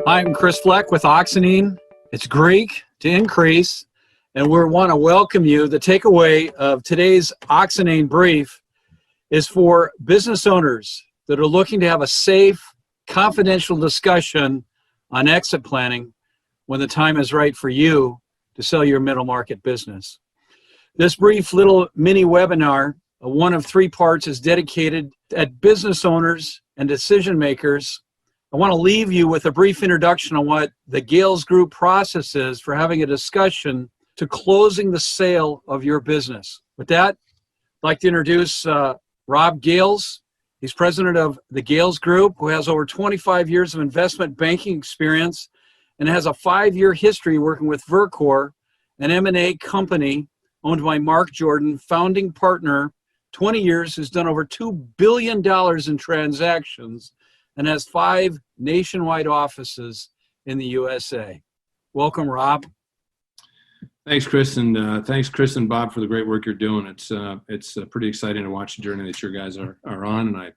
I'm Chris Fleck with Oxenine. It's Greek to increase, and we want to welcome you. The takeaway of today's Oxenine brief is for business owners that are looking to have a safe, confidential discussion on exit planning when the time is right for you to sell your middle market business. This brief little mini webinar, one of 3 parts, is dedicated at business owners and decision makers. I want to leave you with a brief introduction on what the Gales Group process is for having a discussion to closing the sale of your business. With that, I'd like to introduce Rob Gales. He's president of the Gales Group, who has over 25 years of investment banking experience and has a 5-year history working with Vercor, an M&A company owned by Mark Jordan, founding partner, 20 years, who's done over $2 billion in transactions and has 5 nationwide offices in the USA. Welcome, Rob. Thanks, Chris, and thanks, Chris and Bob, for the great work you're doing. It's pretty exciting to watch the journey that your guys are on, and I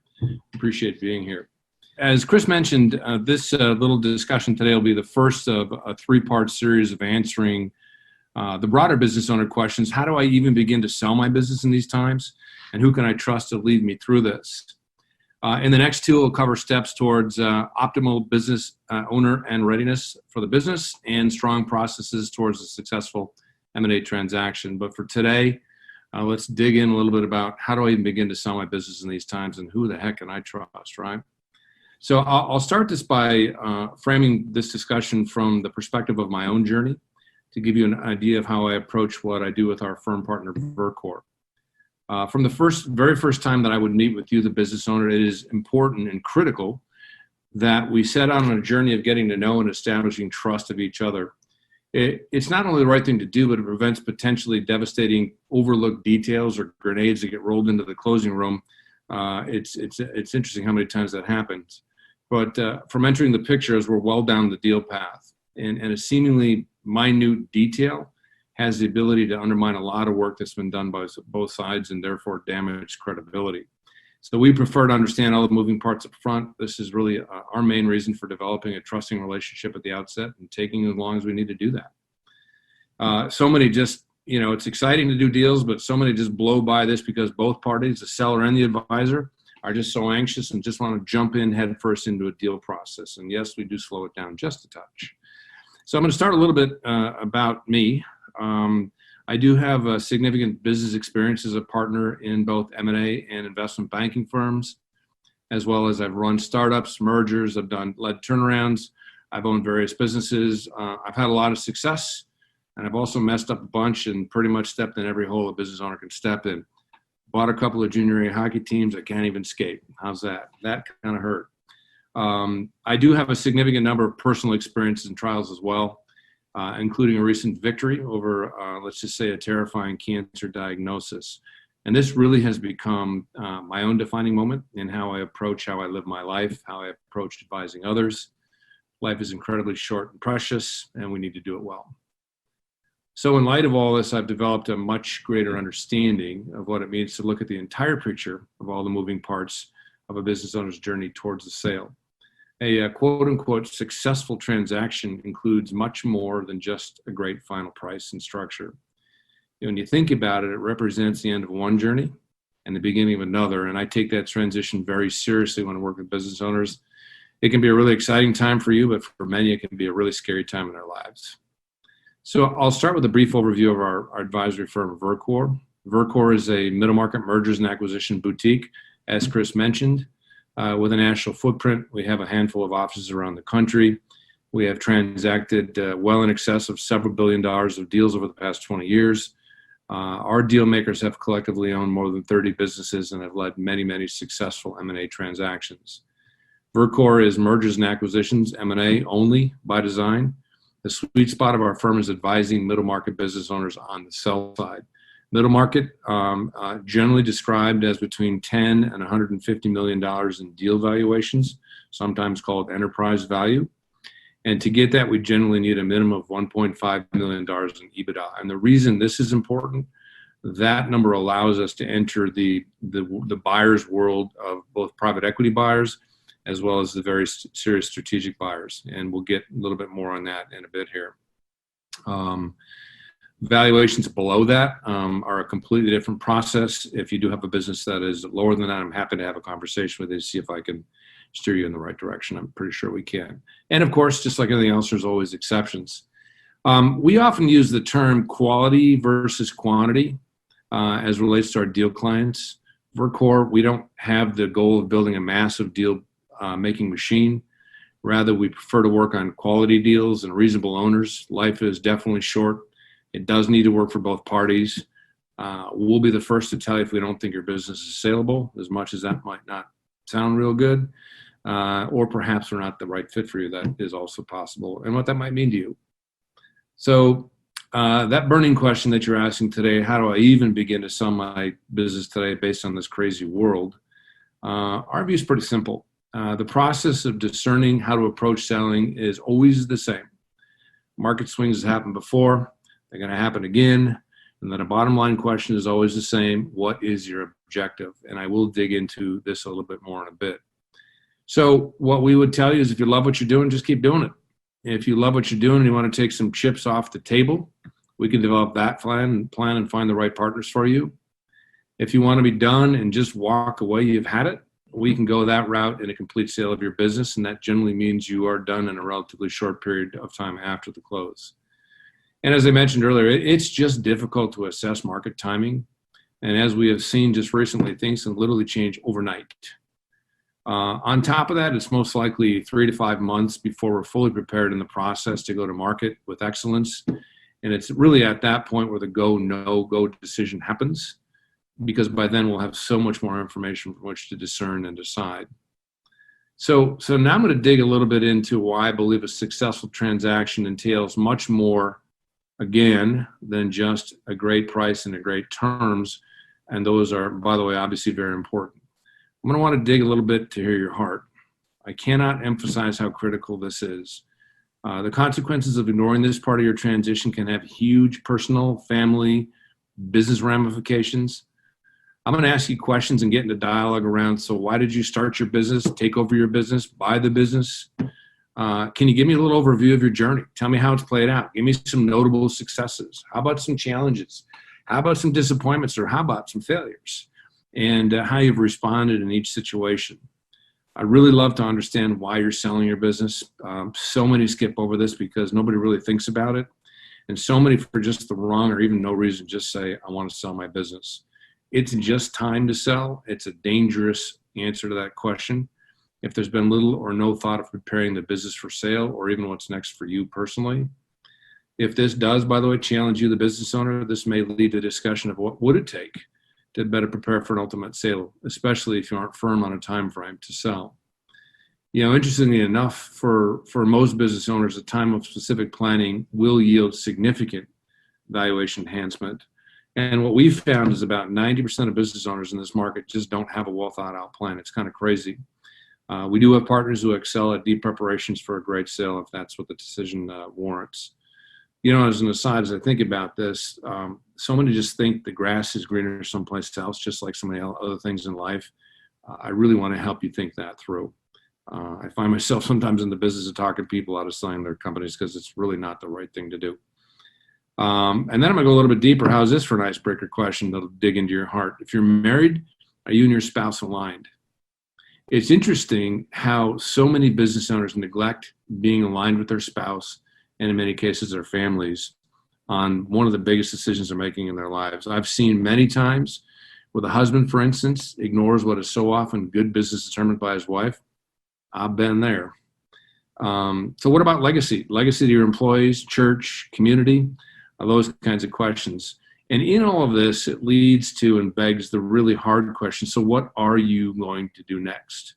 appreciate being here. As Chris mentioned, this little discussion today will be the first of a 3-part series of answering the broader business owner questions. How do I even begin to sell my business in these times? And who can I trust to lead me through this? In the next 2, we'll cover steps towards optimal business owner and readiness for the business and strong processes towards a successful M&A transaction. But for today, let's dig in a little bit about how do I even begin to sell my business in these times and who the heck can I trust, right? So I'll start this by framing this discussion from the perspective of my own journey to give you an idea of how I approach what I do with our firm partner, Vercor. From the very first time that I would meet with you, the business owner, it is important and critical that we set out on a journey of getting to know and establishing trust of each other. It's not only the right thing to do, but it prevents potentially devastating overlooked details or grenades that get rolled into the closing room. It's interesting how many times that happens. But from entering the picture as we're well down the deal path, and a seemingly minute detail has the ability to undermine a lot of work that's been done by both sides and therefore damage credibility. So we prefer to understand all the moving parts up front. This is really our main reason for developing a trusting relationship at the outset and taking as long as we need to do that. So many just, it's exciting to do deals, but so many just blow by this because both parties, the seller and the advisor, are just so anxious and just want to jump in head first into a deal process. And yes, we do slow it down just a touch. So I'm going to start a little bit about me. I do have significant business experience as a partner in both M&A and investment banking firms, as well as I've run startups, mergers, I've led turnarounds, I've owned various businesses. I've had a lot of success, and I've also messed up a bunch and pretty much stepped in every hole a business owner can step in. Bought a couple of junior A hockey teams I can't even skate. How's that? That kind of hurt. I do have a significant number of personal experiences and trials as well. Including a recent victory over, let's just say, a terrifying cancer diagnosis. And this really has become my own defining moment in how I approach how I live my life, how I approach advising others. Life is incredibly short and precious, and we need to do it well. So in light of all this, I've developed a much greater understanding of what it means to look at the entire picture of all the moving parts of a business owner's journey towards the sale. A quote-unquote successful transaction includes much more than just a great final price and structure. When you think about it, it represents the end of one journey and the beginning of another, and I take that transition very seriously when I work with business owners. It can be a really exciting time for you, but for many, it can be a really scary time in their lives. So I'll start with a brief overview of our advisory firm, Vercor. Vercor is a middle market mergers and acquisition boutique, as Chris mentioned. With a national footprint, we have a handful of offices around the country. We have transacted well in excess of several $1 billion of deals over the past 20 years. Our deal makers have collectively owned more than 30 businesses and have led many, many successful M&A transactions. Vercor is mergers and acquisitions, M&A only by design. The sweet spot of our firm is advising middle market business owners on the sell side. Middle market, generally described as between $10 and $150 million in deal valuations, sometimes called enterprise value. And to get that, we generally need a minimum of $1.5 million in EBITDA. And the reason this is important, that number allows us to enter the buyer's world of both private equity buyers as well as the very serious strategic buyers. And we'll get a little bit more on that in a bit here. Valuations below that are a completely different process. If you do have a business that is lower than that, I'm happy to have a conversation with you to see if I can steer you in the right direction. I'm pretty sure we can. And of course, just like anything else, there's always exceptions. We often use the term quality versus quantity as relates to our deal clients. Vercor, we don't have the goal of building a massive deal making machine. Rather, we prefer to work on quality deals and reasonable owners. Life is definitely short. It does need to work for both parties. We'll be the first to tell you if we don't think your business is saleable, as much as that might not sound real good, or perhaps we're not the right fit for you. That is also possible, and what that might mean to you. So that burning question that you're asking today, how do I even begin to sell my business today based on this crazy world? Our view is pretty simple. The process of discerning how to approach selling is always the same. Market swings have happened before. They're going to happen again. And then a bottom line question is always the same. What is your objective? And I will dig into this a little bit more in a bit. So what we would tell you is if you love what you're doing, just keep doing it. If you love what you're doing and you want to take some chips off the table, we can develop that plan and find the right partners for you. If you want to be done and just walk away, you've had it, we can go that route in a complete sale of your business. And that generally means you are done in a relatively short period of time after the close. And as I mentioned earlier, it's just difficult to assess market timing. And as we have seen just recently, things can literally change overnight. On top of that, it's most likely 3 to 5 months before we're fully prepared in the process to go to market with excellence. And it's really at that point where the go, no-go decision happens, because by then we'll have so much more information from which to discern and decide. So now I'm going to dig a little bit into why I believe a successful transaction entails much more, again, than just a great price and a great terms. And those are, by the way, obviously very important. I'm going to want to dig a little bit to hear your heart. I cannot emphasize how critical this is. The consequences of ignoring this part of your transition can have huge personal, family, business ramifications. I'm going to ask you questions and get into dialogue around, so why did you start your business, take over your business, buy the business? Can you give me a little overview of your journey? Tell me how it's played out. Give me some notable successes. How about some challenges? How about some disappointments, or how about some failures? And how you've responded in each situation. I'd really love to understand why you're selling your business. So many skip over this because nobody really thinks about it. And so many for just the wrong or even no reason just say, I want to sell my business. It's just time to sell. It's a dangerous answer to that question. If there's been little or no thought of preparing the business for sale or even what's next for you personally. If this does, by the way, challenge you, the business owner, this may lead to a discussion of what would it take to better prepare for an ultimate sale, especially if you aren't firm on a time frame to sell. You know, interestingly enough, for most business owners, a time of specific planning will yield significant valuation enhancement. And what we've found is about 90% of business owners in this market just don't have a well thought out plan. It's kind of crazy. We do have partners who excel at deep preparations for a great sale if that's what the decision warrants. You know, as an aside, as I think about this, so many just think the grass is greener someplace else, just like so many other things in life. I really want to help you think that through. I find myself sometimes in the business of talking people out of selling their companies because it's really not the right thing to do. And then I'm going to go a little bit deeper. How's this for an icebreaker question that'll dig into your heart? If you're married, are you and your spouse aligned? It's interesting how so many business owners neglect being aligned with their spouse, and in many cases their families, on one of the biggest decisions they're making in their lives. I've seen many times where the husband, for instance, ignores what is so often good business determined by his wife. I've been there. So what about legacy? Legacy to your employees, church, community, those kinds of questions. And in all of this, it leads to and begs the really hard question. So what are you going to do next?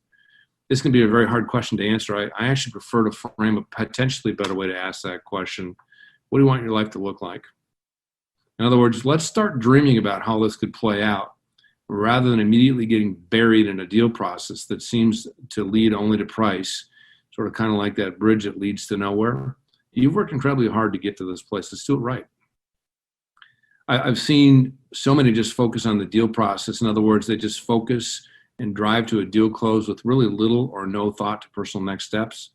This can be a very hard question to answer. I actually prefer to frame a potentially better way to ask that question. What do you want your life to look like? In other words, let's start dreaming about how this could play out rather than immediately getting buried in a deal process that seems to lead only to price, sort of kind of like that bridge that leads to nowhere. You've worked incredibly hard to get to this place. Let's do it right. I've seen so many just focus on the deal process. In other words, they just focus and drive to a deal close with really little or no thought to personal next steps.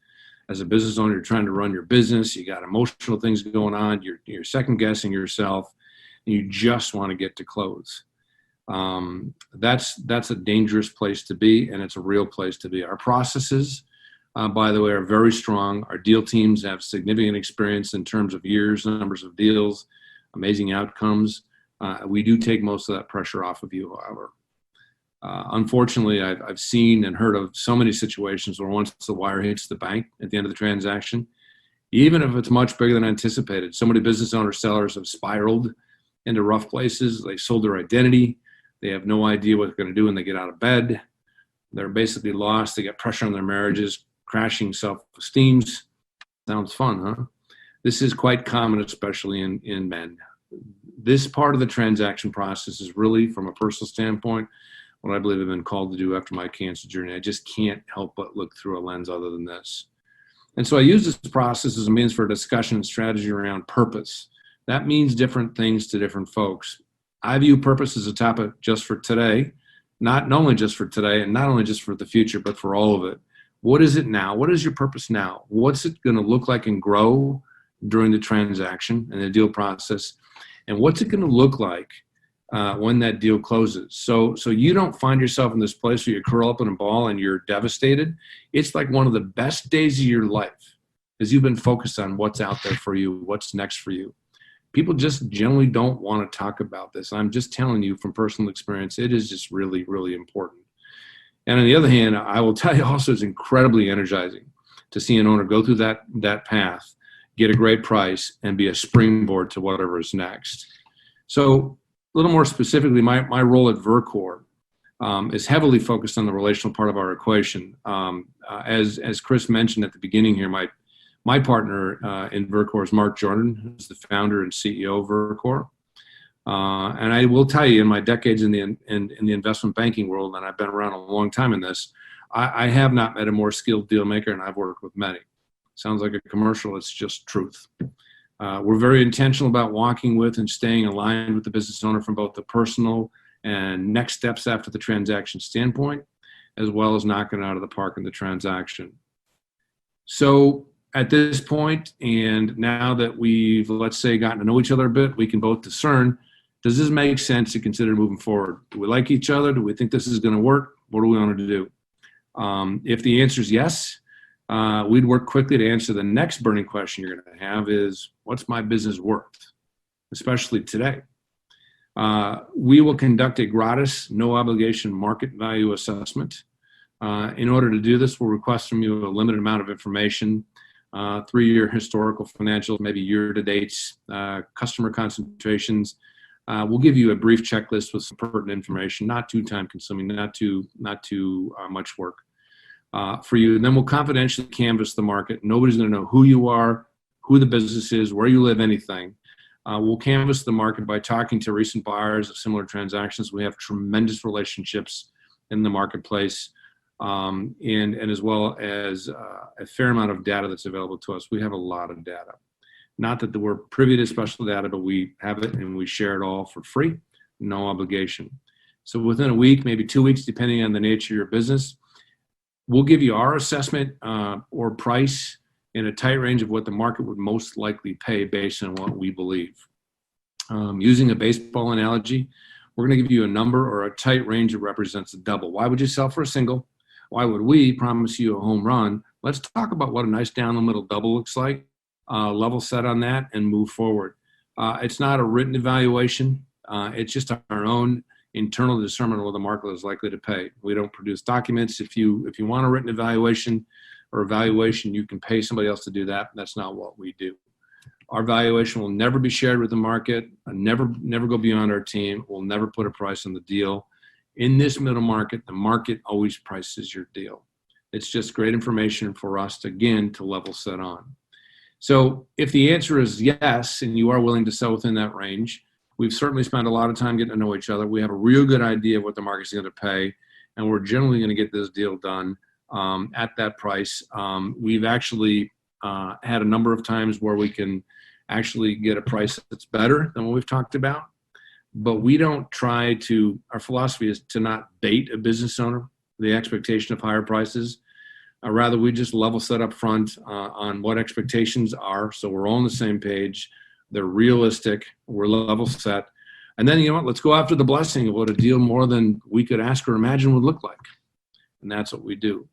As a business owner, you're trying to run your business. You got emotional things going on. You're second guessing yourself, and you just want to get to close. That's a dangerous place to be, and it's a real place to be. Our processes, by the way, are very strong. Our deal teams have significant experience in terms of years, numbers of deals, amazing outcomes. We do take most of that pressure off of you, however. Unfortunately, I've seen and heard of so many situations where once the wire hits the bank at the end of the transaction, even if it's much bigger than anticipated, so many business owners, sellers have spiraled into rough places. They sold their identity. They have no idea what they're going to do when they get out of bed. They're basically lost. They get pressure on their marriages, crashing self-esteems. Sounds fun, huh? This is quite common, especially in men. This part of the transaction process is really, from a personal standpoint, what I believe I've been called to do after my cancer journey. I just can't help but look through a lens other than this. And so I use this process as a means for a discussion and strategy around purpose. That means different things to different folks. I view purpose as a topic just for today, not only just for today and not only just for the future, but for all of it. What is it now? What is your purpose now? What's it going to look like and grow during the transaction and the deal process? And what's it going to look like when that deal closes? So you don't find yourself in this place where you curl up in a ball and you're devastated. It's like one of the best days of your life because you've been focused on what's out there for you, what's next for you. People just generally don't want to talk about this. I'm just telling you from personal experience, it is just really, really important. And on the other hand, I will tell you also it's incredibly energizing to see an owner go through that path, get a great price, and be a springboard to whatever is next. So a little more specifically, my role at Vercor is heavily focused on the relational part of our equation. As Chris mentioned at the beginning here, my partner in Vercor is Mark Jordan, who's the founder and CEO of Vercor. And I will tell you, in my decades in the investment banking world, and I've been around a long time in this, I have not met a more skilled deal maker, and I've worked with many. Sounds like a commercial. It's just truth. We're very intentional about walking with and staying aligned with the business owner from both the personal and next steps after the transaction standpoint, as well as knocking it out of the park in the transaction. So at this point, and now that we've, let's say, gotten to know each other a bit, we can both discern, does this make sense to consider moving forward? Do we like each other? Do we think this is going to work? What do we want to do? If the answer is yes, we'd work quickly to answer the next burning question you're going to have is, what's my business worth, especially today? We will conduct a gratis, no obligation market value assessment. In order to do this, we'll request from you a limited amount of information, 3-year historical financials, maybe year-to-dates, customer concentrations. We'll give you a brief checklist with some pertinent information, not too time-consuming, not too much work for you. And then we'll confidentially canvass the market. Nobody's going to know who you are, who the business is, where you live, anything. We'll canvass the market by talking to recent buyers of similar transactions. We have tremendous relationships in the marketplace, and as well as a fair amount of data that's available to us. We have a lot of data. Not that we're privy to special data, but we have it and we share it all for free, no obligation. So within a week, maybe 2 weeks, depending on the nature of your business, we'll give you our assessment or price in a tight range of what the market would most likely pay based on what we believe. Using a baseball analogy, we're going to give you a number or a tight range that represents a double. Why would you sell for a single? Why would we promise you a home run? Let's talk about what a nice down the middle double looks like, level set on that, and move forward. It's not a written evaluation. It's just our own internal discernment of what the market is likely to pay. We don't produce documents. If you want a written evaluation or evaluation, you can pay somebody else to do that. That's not what we do. Our valuation will never be shared with the market, never go beyond our team. We'll never put a price on the deal. In this middle market, the market always prices your deal. It's just great information for us, to level set on. So if the answer is yes, and you are willing to sell within that range, we've certainly spent a lot of time getting to know each other. We have a real good idea of what the market's going to pay, and we're generally going to get this deal done at that price. We've actually had a number of times where we can actually get a price that's better than what we've talked about. but we don't try to, our philosophy is to not bait a business owner, the expectation of higher prices. Rather, we just level set up front on what expectations are. So we're all on the same page. They're realistic. We're level set. And then, you know what, let's go after the blessing of what a deal more than we could ask or imagine would look like. And that's what we do.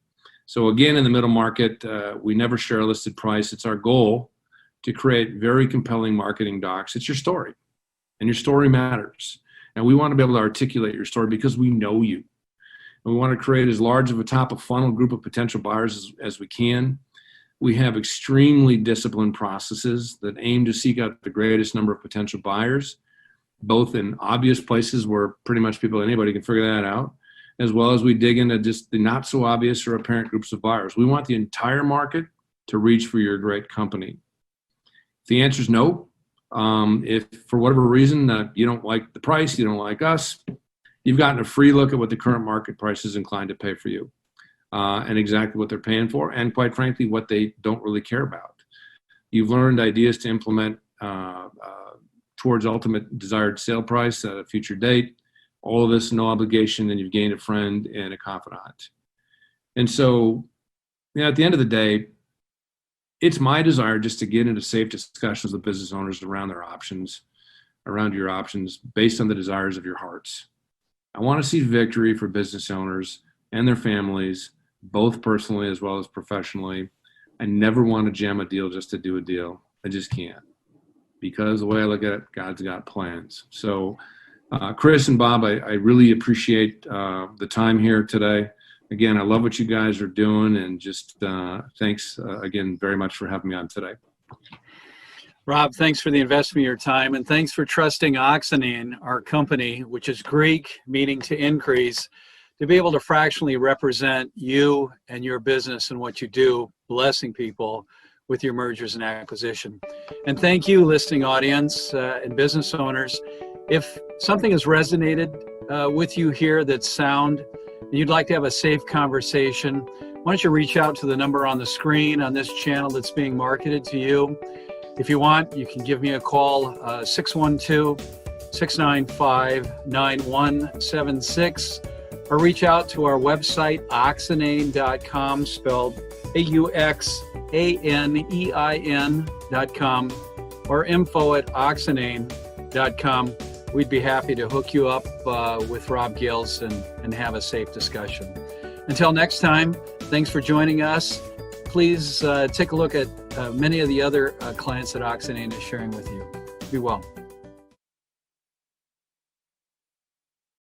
So again, in the middle market, we never share a listed price. It's our goal to create very compelling marketing docs. It's your story, and your story matters. And we want to be able to articulate your story because we know you. And we want to create as large of a top of funnel group of potential buyers as we can. We have extremely disciplined processes that aim to seek out the greatest number of potential buyers, both in obvious places where pretty much anybody can figure that out, as well as we dig into just the not so obvious or apparent groups of buyers. We want the entire market to reach for your great company. If the answer is no, if for whatever reason you don't like the price, you don't like us, you've gotten a free look at what the current market price is inclined to pay for you, and exactly what they're paying for, and quite frankly, what they don't really care about. You've learned ideas to implement towards ultimate desired sale price at a future date. All of this, no obligation, and you've gained a friend and a confidant. And so, at the end of the day, it's my desire just to get into safe discussions with business owners around their options, around your options, based on the desires of your hearts. I want to see victory for business owners and their families, both personally as well as professionally. I never want to jam a deal just to do a deal. I just can't. Because the way I look at it, God's got plans. So, Chris and Bob, I really appreciate the time here today. Again, I love what you guys are doing, and just thanks again very much for having me on today. Rob, thanks for the investment of your time, and thanks for trusting Oxenine, our company, which is Greek, meaning to increase, to be able to fractionally represent you and your business and what you do, blessing people with your mergers and acquisition. And thank you, listening audience and business owners. If something has resonated with you here that's sound, and you'd like to have a safe conversation, why don't you reach out to the number on the screen on this channel that's being marketed to you. If you want, you can give me a call, 612-695-9176, or reach out to our website, oxanein.com, spelled AUXANEIN.com, or info@oxanein.com. We'd be happy to hook you up with Rob Gales and have a safe discussion. Until next time, thanks for joining us. Please take a look at many of the other clients that Oxenine is sharing with you. Be well.